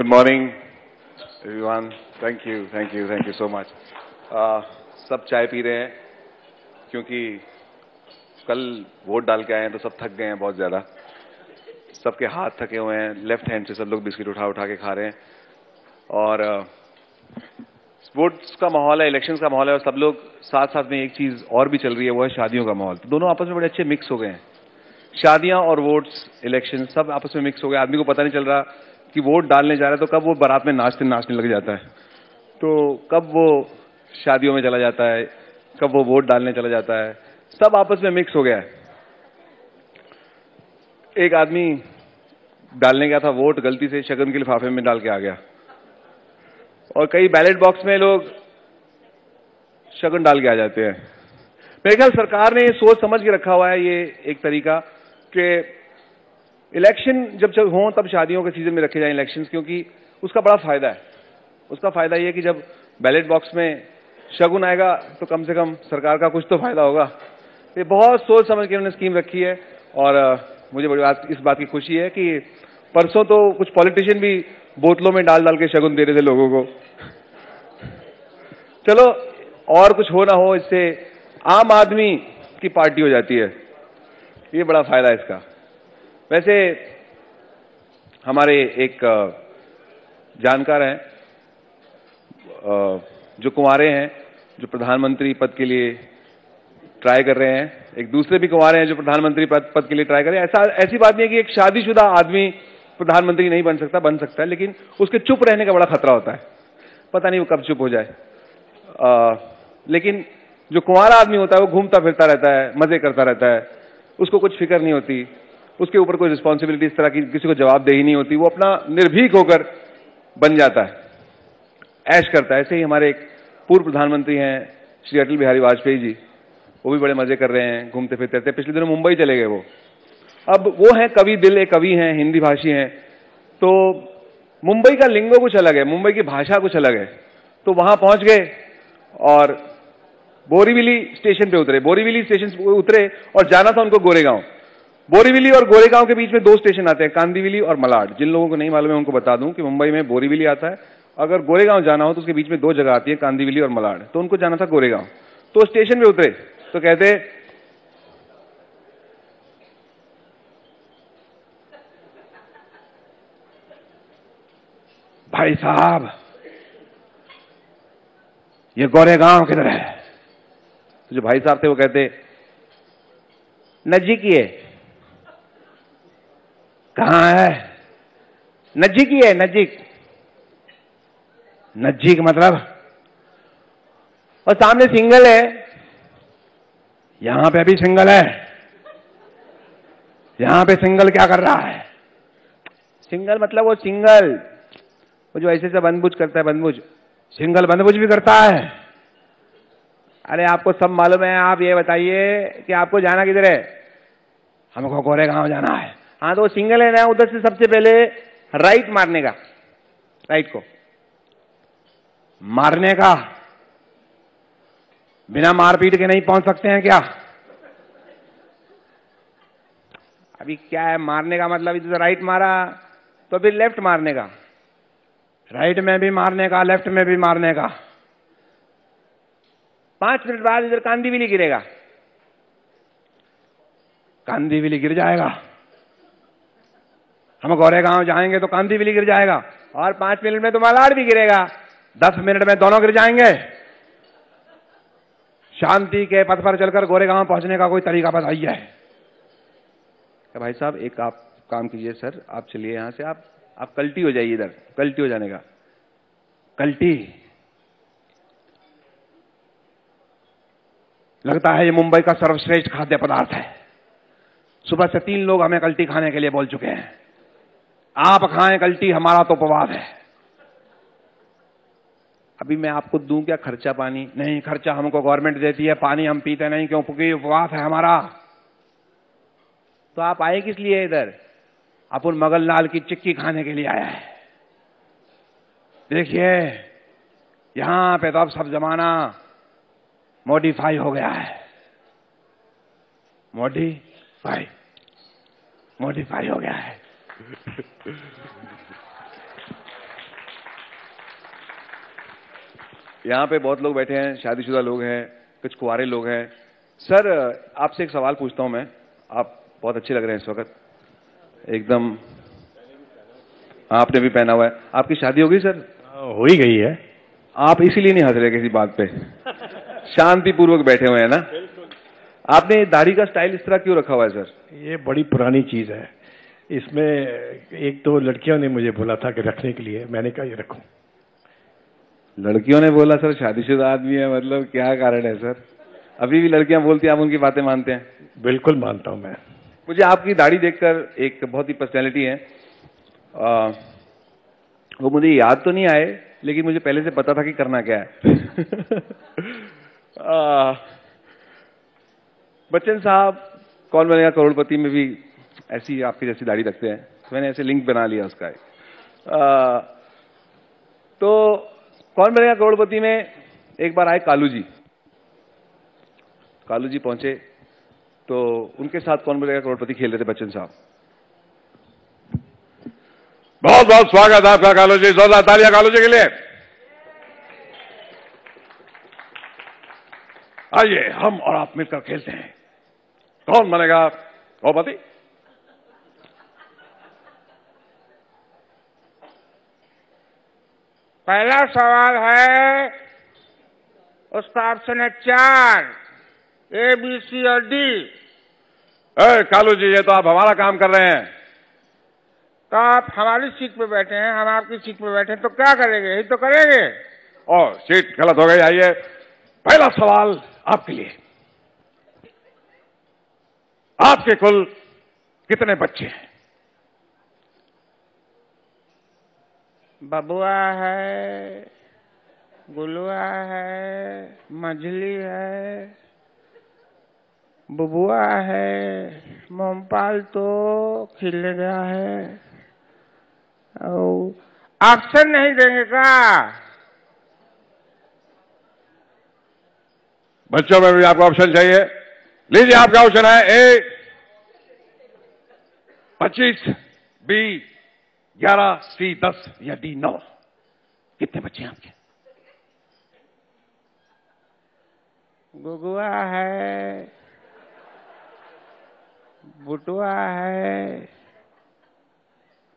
Good morning, everyone. Thank you so much. सब चाय P रहे हैं क्योंकि कल वोट डाल के आए हैं तो सब थक गए हैं बहुत ज्यादा. सबके हाथ थके हुए हैं. लेफ्ट हैंड से सब लोग बिस्किट उठा उठा के खा रहे हैं और वोट्स का माहौल है, इलेक्शंस का माहौल है और सब लोग साथ साथ में एक चीज और भी चल रही है, वो है शादियों का माहौल. तो दोनों आपस में बड़े अच्छे मिक्स हो गए हैं. शादियां और वोट्स, इलेक्शन सब आपस में मिक्स हो गए. आदमी को पता नहीं चल रहा कि वोट डालने जा रहा है तो कब वो बारात में नाचने नाचने लग जाता है, तो कब वो शादियों में चला जाता है, कब वो वोट डालने चला जाता है. सब आपस में मिक्स हो गया है. एक आदमी डालने गया था वोट, गलती से शगन के लिफाफे में डाल के आ गया और कई बैलेट बॉक्स में लोग शगन डाल के आ जाते हैं. मेरे ख्याल सरकार ने ये सोच समझ के रखा हुआ है, ये एक तरीका कि इलेक्शन जब हो तब शादियों के सीजन में रखे जाएं इलेक्शंस, क्योंकि उसका बड़ा फायदा है. उसका फायदा ये है कि जब बैलेट बॉक्स में शगुन आएगा तो कम से कम सरकार का कुछ तो फायदा होगा. ये बहुत सोच समझ के उन्होंने स्कीम रखी है और मुझे बड़ी इस बात की खुशी है कि परसों तो कुछ पॉलिटिशियन भी बोतलों में डाल डाल के शगुन दे रहे थे लोगों को. चलो, और कुछ हो ना हो, इससे आम आदमी की पार्टी हो जाती है. ये बड़ा फायदा है इसका. वैसे हमारे एक जानकार हैं जो कुंवारे हैं, जो प्रधानमंत्री पद के लिए ट्राई कर रहे हैं. एक दूसरे भी कुंवारे हैं जो प्रधानमंत्री पद के लिए ट्राई कर रहे हैं. ऐसी बात नहीं है कि एक शादीशुदा आदमी प्रधानमंत्री नहीं बन सकता, बन सकता है, लेकिन उसके चुप रहने का बड़ा खतरा होता है. पता नहीं वो कब चुप हो जाए. लेकिन जो कुंवारा आदमी होता है वो घूमता फिरता रहता है, मजे करता रहता है, उसको कुछ फिक्र नहीं होती, उसके ऊपर कोई रिस्पॉन्सिबिलिटी इस तरह की किसी को जवाबदेही नहीं होती. वो अपना निर्भीक होकर बन जाता है, ऐश करता है. ऐसे ही हमारे एक पूर्व प्रधानमंत्री हैं श्री अटल बिहारी वाजपेयी जी, वो भी बड़े मजे कर रहे हैं, घूमते फिरते रहते. पिछले दिनों मुंबई चले गए वो. अब वो हैं कवि दिल, एक कवि हैं, हिंदी भाषी हैं. तो मुंबई का लिंगो कुछ अलग है, मुंबई की भाषा कुछ अलग है. तो वहां पहुंच गए और बोरीवली स्टेशन पे उतरे. बोरीवली स्टेशन पे उतरे और जाना था उनको गोरेगांव. बोरीवली और गोरेगांव के बीच में दो स्टेशन आते हैं, कांदिवली और मलाड. जिन लोगों को नहीं मालूम है उनको बता दूं कि मुंबई में बोरीवली आता है, अगर गोरेगांव जाना हो तो उसके बीच में दो जगह आती है, कांदिवली और मलाड. तो उनको जाना था गोरेगांव. तो स्टेशन पे उतरे तो कहते, भाई साहब ये गोरेगांव किधर है? तो जो भाई साहब थे वो कहते, नजीक ही है. कहां है? नजीक ही है, नजीक. नजीक मतलब? और सामने सिंगल है. यहां पे अभी सिंगल है. यहां पे सिंगल क्या कर रहा है? सिंगल मतलब वो सिंगल, वो जो ऐसे से बंदबुज करता है, बंदबुज. सिंगल बंदबुज भी करता है. अरे आपको सब मालूम है, आप ये बताइए कि आपको जाना किधर है? हमको गोरेगांव जाना है. हाँ तो वो सिंगल है ना, उधर से सबसे पहले राइट मारने का. राइट को मारने का. बिना मारपीट के नहीं पहुंच सकते हैं क्या? अभी क्या है मारने का मतलब? इधर राइट मारा तो फिर लेफ्ट मारने का. राइट में भी मारने का, लेफ्ट में भी मारने का. 5 मिनट बाद इधर कांदिवली गिरेगा. कांदिवली गिर जाएगा. हम गोरेगांव जाएंगे तो कांदिवली गिर जाएगा और 5 मिनट में तो मलाड भी गिरेगा. 10 मिनट में दोनों गिर जाएंगे. शांति के पथ पर चलकर गोरेगांव पहुंचने का कोई तरीका बताइए. भाई साहब एक आप काम कीजिए सर, आप चलिए यहां से, आप कल्टी हो जाइए. इधर कल्टी हो जाने का. कल्टी लगता है ये मुंबई का सर्वश्रेष्ठ खाद्य पदार्थ है. सुबह से 3 लोग हमें कल्टी खाने के लिए बोल चुके हैं. आप खाएं कल्टी, हमारा तो उपवास है. अभी मैं आपको दूं क्या खर्चा पानी? नहीं, खर्चा हमको गवर्नमेंट देती है, पानी हम पीते नहीं क्योंकि उपवास है हमारा. तो आप आए किस लिए इधर? अपन मगनलाल की चिक्की खाने के लिए आया है. देखिए यहां पे तो अब सब जमाना मॉडिफाई हो गया है. मॉडिफाई हो गया है. यहाँ पे बहुत लोग बैठे हैं, शादीशुदा लोग हैं, कुछ कुंवारे लोग हैं। सर आपसे एक सवाल पूछता हूं मैं, आप बहुत अच्छे लग रहे हैं इस वक्त एकदम। आपने भी पहना हुआ है। आपकी शादी हो गई सर? हो ही गई है। आप इसीलिए नहीं हंस रहे किसी बात पे, शांतिपूर्वक बैठे हुए हैं ना? आपने दाढ़ी का स्टाइल इस तरह क्यों रखा हुआ है सर? ये बड़ी पुरानी चीज है। इसमें एक तो लड़कियों ने मुझे बोला था कि रखने के लिए, मैंने कहा ये रखूं। लड़कियों ने बोला? सर शादीशुदा आदमी है, मतलब क्या कारण है सर? अभी भी लड़कियां बोलती हैं, आप उनकी बातें मानते हैं? बिल्कुल मानता हूं मैं। मुझे आपकी दाढ़ी देखकर एक बहुत ही पर्सनैलिटी है, वो मुझे याद तो नहीं आए, लेकिन मुझे पहले से पता था कि करना क्या है। बच्चन साहब कौन बनेगा करोड़पति में भी ऐसी आपकी जैसी दाढ़ी रखते हैं, तो मैंने ऐसे लिंक बना लिया उसका। तो कौन बनेगा करोड़पति में एक बार आए कालू जी। कालू जी पहुंचे तो उनके साथ कौन बनेगा करोड़पति खेल रहे थे बच्चन साहब। बहुत बहुत स्वागत है आपका कालू जी, जोरदार तालियां कालू जी के लिए। आइए हम और आप मिलकर खेलते हैं, कौन बनेगा करोड़पति। पहला सवाल है, उसका ऑप्शन है 4, A, B, C और D। कालू जी ये तो आप हमारा काम कर रहे हैं। तो आप हमारी सीट पे बैठे हैं, हम आपकी सीट पे बैठे हैं, तो क्या करेंगे? यही तो करेंगे। और सीट गलत हो गई। आइए पहला सवाल आपके लिए, आपके कुल कितने बच्चे हैं? बबुआ है, गुलुआ है, मझली है, बुबुआ है, मोमपाल तो खिल गया है। और ऑप्शन नहीं देंगे का? बच्चों में भी आपको ऑप्शन चाहिए? लीजिए आपका ऑप्शन है ए 25, बी 11, सी 10 या डी 9। कितने बच्चे हैं आपके? गुगुआ है, बुटुआ है,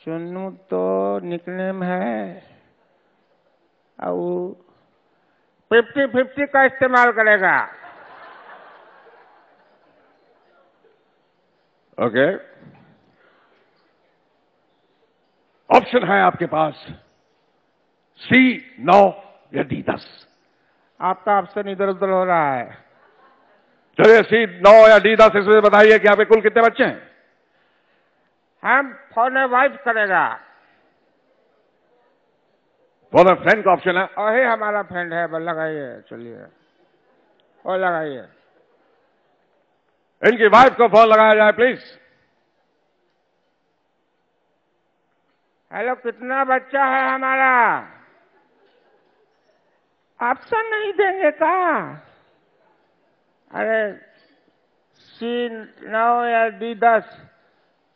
चुन्नू तो निकनेम है, और 50-50 का इस्तेमाल करेगा। ओके, ऑप्शन है आपके पास सी 9 या डी 10। आपका ऑप्शन इधर उधर हो रहा है। चलिए सी 9 या डी 10 इसमें बताइए कि आपके कुल कितने बच्चे हैं? हम फोन वाइफ करेगा। फोन फ्रेंड का ऑप्शन है। और ही हमारा फ्रेंड है, बस लगाइए, चलिए और लगाइए। इनकी वाइफ को फोन लगाया जाए प्लीज। हेलो, कितना बच्चा है हमारा? ऑप्शन नहीं देंगे का? अरे सी 9 या डी 10,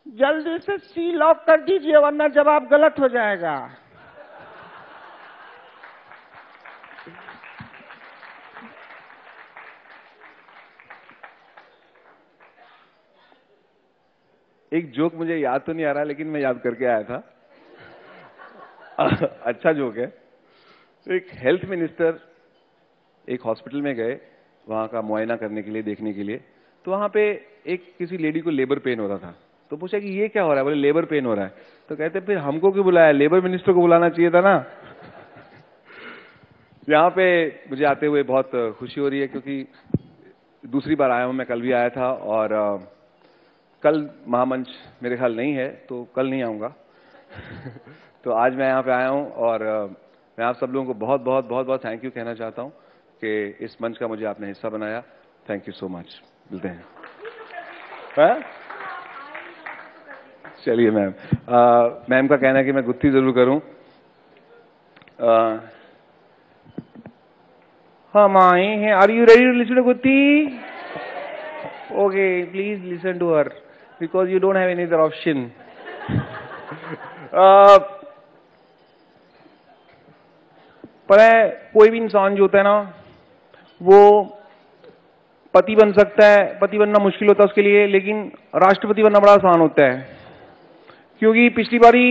जल्दी से सी लॉक कर दीजिए, वरना जवाब गलत हो जाएगा। एक जोक मुझे याद तो नहीं आ रहा, लेकिन मैं याद करके आया था। अच्छा जोक है। एक हेल्थ मिनिस्टर एक हॉस्पिटल में गए, वहां का मुआयना करने के लिए, देखने के लिए। तो वहां पे एक किसी लेडी को लेबर पेन हो रहा था, तो पूछा कि ये क्या हो रहा है? बोले लेबर पेन हो रहा है। तो कहते फिर हमको क्यों बुलाया? लेबर मिनिस्टर को बुलाना चाहिए था ना। यहाँ पे मुझे आते हुए बहुत खुशी हो रही है, क्योंकि दूसरी बार आया हूं मैं। कल भी आया था, और कल महामंच मेरे ख्याल नहीं है, तो कल नहीं आऊंगा। तो आज मैं यहाँ पे आया हूँ, और मैं आप सब लोगों को बहुत बहुत बहुत बहुत थैंक यू कहना चाहता हूँ कि इस मंच का मुझे आपने हिस्सा बनाया। Thank you so much. मिलते हैं। चलिए मैम, मैम का कहना है कि मैं गुत्थी जरूर करूं। हम आए हैं। Are you ready to listen to Gutthi? Okay, please listen to her, because you don't have any other option. पर कोई भी इंसान जो होता है ना, वो पति बन सकता है। पति बनना मुश्किल होता है उसके लिए, लेकिन राष्ट्रपति बनना बड़ा आसान होता है। क्योंकि पिछली बारी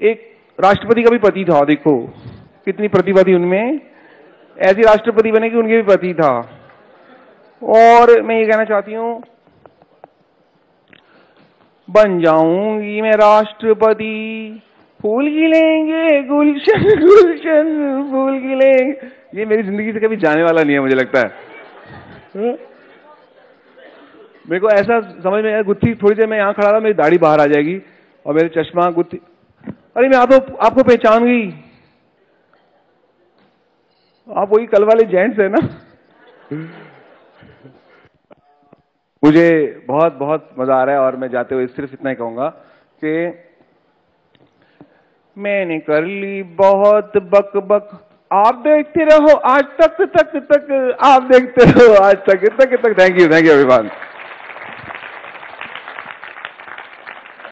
एक राष्ट्रपति का भी पति था, देखो कितनी प्रतिभा थी उनमें, ऐसी राष्ट्रपति बने कि उनके भी पति था। और मैं ये कहना चाहती हूं, बन जाऊंगी मैं राष्ट्रपति, फूल खिलेंगे गुलशन गुलशन फूल खिलेंगे। ये मेरी जिंदगी से कभी जाने वाला नहीं है, मुझे लगता है। मेरे को ऐसा समझ में आया, गुत्थी थोड़ी देर मैं यहां खड़ा रहा, मेरी दाढ़ी बाहर आ जाएगी और मेरे चश्मा गुत्थी, अरे मैं आपको पहचान गई, आप वही कल वाले जेंट्स है ना। मुझे बहुत बहुत मजा आ रहा है और मैं जाते हुए सिर्फ इतना ही कहूंगा कि मैंने कर ली बहुत बक बक, आप देखते रहो आज तक, आप देखते रहो आज तक। Thank you everyone.